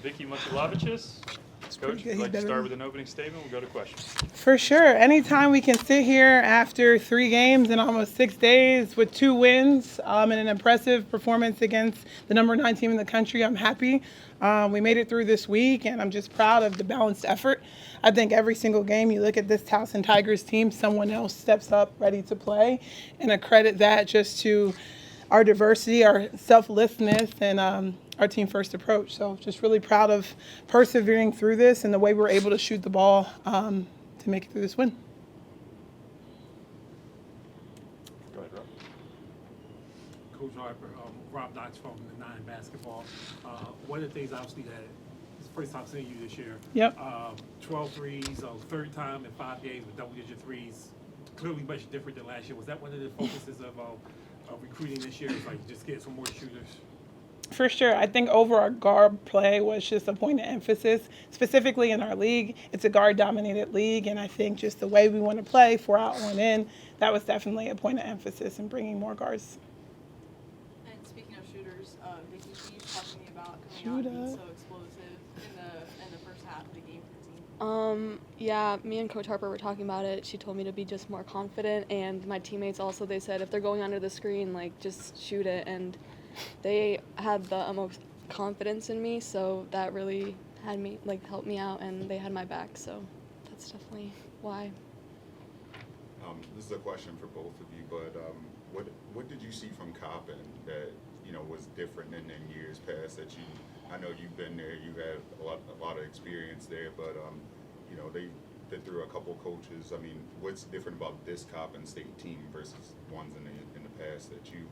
Vicky Mucilavichus. Coach, if you'd like to start with an opening statement, we'll go to questions. For sure. Anytime we can sit here after 3 games in almost 6 days with 2 wins and an impressive performance against the number 9 team in the country, I'm happy. We made it through this week, and I'm just proud of the balanced effort. I think every single game you look at this Towson Tigers team, someone else steps up ready to play, and I credit that just to our diversity, our selflessness, and our team first approach. So just really proud of persevering through this and the way we're able to shoot the ball to make it through this win. Go ahead, Rob. Coach Harper, Rob Knox from the 9 basketball. One of the things obviously that it's the first time seeing you this year. Yep. 12 threes, third time in 5 games with double-digit threes. Clearly much different than last year. Was that one of the focuses of recruiting this year? Is like just get some more shooters? For sure. I think overall guard play was just a point of emphasis, specifically in our league. It's a guard-dominated league, and I think just the way we want to play, 4 out, 1 in, that was definitely a point of emphasis in bringing more guards. And speaking of shooters, Vicky, can you talk to me about coming out and being so explosive in the first half of the game for the team? Yeah, me and Coach Harper were talking about it. She told me to be just more confident, and my teammates also, they said if they're going under the screen, like, just shoot it, and they had the most confidence in me, so that really had me, like, helped me out, and they had my back, so that's definitely why. This is a question for both of you, but what did you see from Coppin that was different than in years past? That I know you've been there, you have a lot of experience there, but they've been through a couple coaches. I mean, what's different about this Coppin State team versus ones in the past that you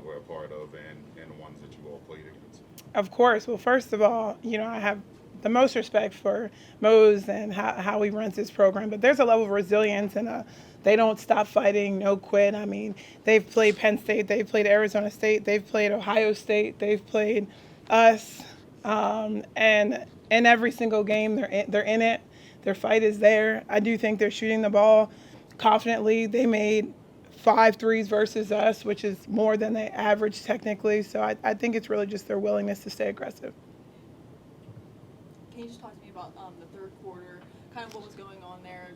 were a part of and the ones that you all played against? Of course. Well, first of all, I have the most respect for Mose and how he runs his program, but there's a level of resilience and they don't stop fighting, no quit. I mean, they've played Penn State, they've played Arizona State, they've played Ohio State, they've played us, and in every single game they're in it. Their fight is there. I do think they're shooting the ball confidently. They made 5 threes versus us, which is more than they average technically. So I think it's really just their willingness to stay aggressive. Can you just talk to me about the third quarter, kind of what was going on there?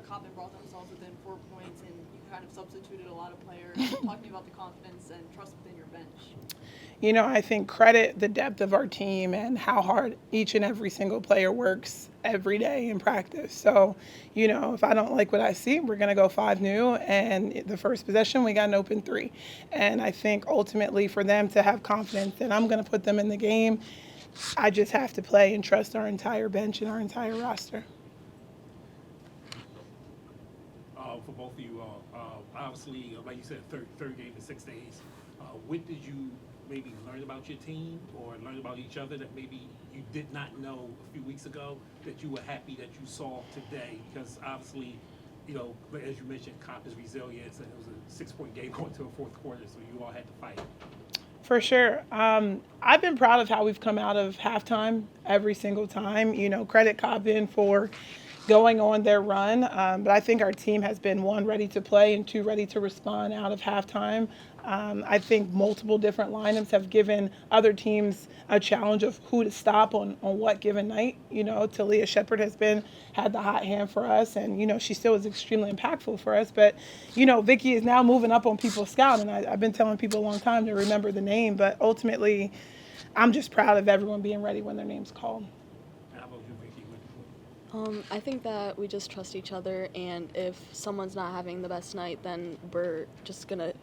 Coppin brought themselves within 4 points, and you kind of substituted a lot of players. Talk to me about the confidence and trust within your bench. I think credit the depth of our team and how hard each and every single player works every day in practice. So, if I don't like what I see, we're going to go 5 new, and the first possession, we got an open 3. And I think ultimately for them to have confidence that I'm going to put them in the game, I just have to play and trust our entire bench and our entire roster. For both of you, obviously, like you said, third game in 6 days. What did you maybe learn about your team or learn about each other that maybe you did not know a few weeks ago that you were happy that you saw today? Because obviously, as you mentioned, Coppin's resilience, and it was a 6-point game going to a fourth quarter, so you all had to fight. For sure. I've been proud of how we've come out of halftime every single time. Credit Coppin for going on their run. But I think our team has been, 1, ready to play, and 2, ready to respond out of halftime. I think multiple different lineups have given other teams a challenge of who to stop on what given night. Talia Shepard has had the hot hand for us, and, she still is extremely impactful for us. But, Vicky is now moving up on people's scout, and I've been telling people a long time to remember the name. But ultimately, I'm just proud of everyone being ready when their name's called. How about you, Vicky? I think that we just trust each other, and if someone's not having the best night, then we're just going to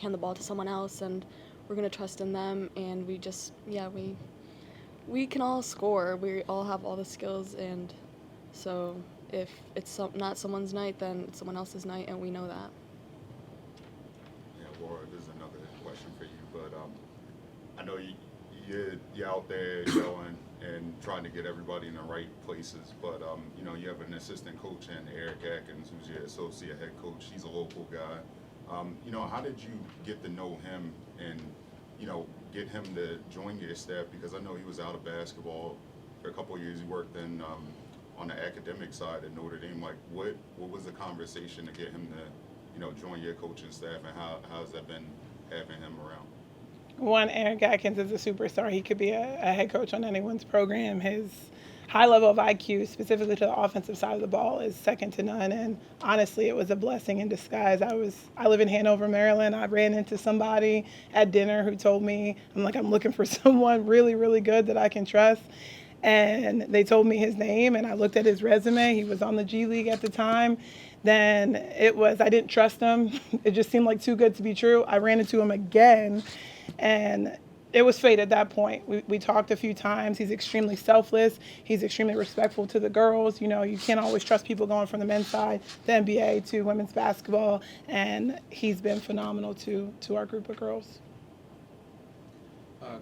hand the ball to someone else, and we're going to trust in them, and we just, we can all score. We all have all the skills, and so if it's not someone's night, then it's someone else's night, and we know that. Yeah, Laura, this is another question for you, but I know you're out there yelling and trying to get everybody in the right places, but you have an assistant coach in Eric Atkins, who's your associate head coach. He's a local guy. How did you get to know him and, get him to join your staff? Because I know he was out of basketball for a couple of years. He worked on the academic side at Notre Dame. Like, what was the conversation to get him to, join your coaching staff, and how has that been having him around? One, Aaron Gatkins is a superstar. He could be a head coach on anyone's program. His high level of IQ, specifically to the offensive side of the ball, is second to none. And honestly, it was a blessing in disguise. I live in Hanover, Maryland. I ran into somebody at dinner who told me, I'm looking for someone really, really good that I can trust. And they told me his name, and I looked at his resume. He was on the G League at the time. Then I didn't trust him. It just seemed like too good to be true. I ran into him again, and it was fate at that point. We talked a few times. He's extremely selfless. He's extremely respectful to the girls. You know, you can't always trust people going from the men's side, the NBA, to women's basketball, and he's been phenomenal to our group of girls.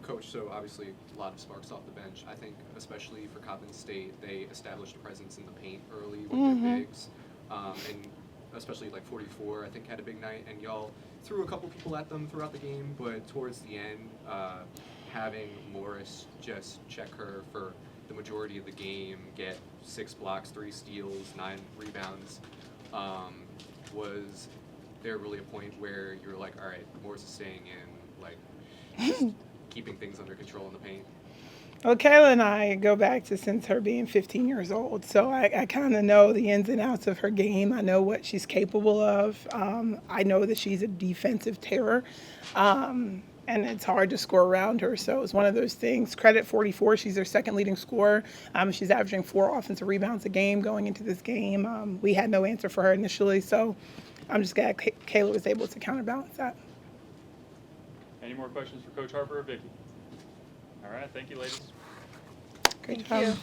Coach, so obviously a lot of sparks off the bench. I think especially for Coppin State, they established a presence in the paint early with their bigs. And especially like 44, I think, had a big night. And y'all threw a couple people at them throughout the game, but towards the end, having Morris just check her for the majority of the game, get 6 blocks, 3 steals, 9 rebounds, was there really a point where you were like, all right, Morris is staying in, like, just keeping things under control in the paint? Well, Kayla and I go back to since her being 15 years old, so I kind of know the ins and outs of her game. I know what she's capable of. I know that she's a defensive terror, and it's hard to score around her. So it's one of those things. Credit 44, she's their second leading scorer. She's averaging 4 offensive rebounds a game going into this game. We had no answer for her initially, so I'm just glad Kayla was able to counterbalance that. Any more questions for Coach Harper or Vicky? All right, thank you, ladies. Great Thank job. you.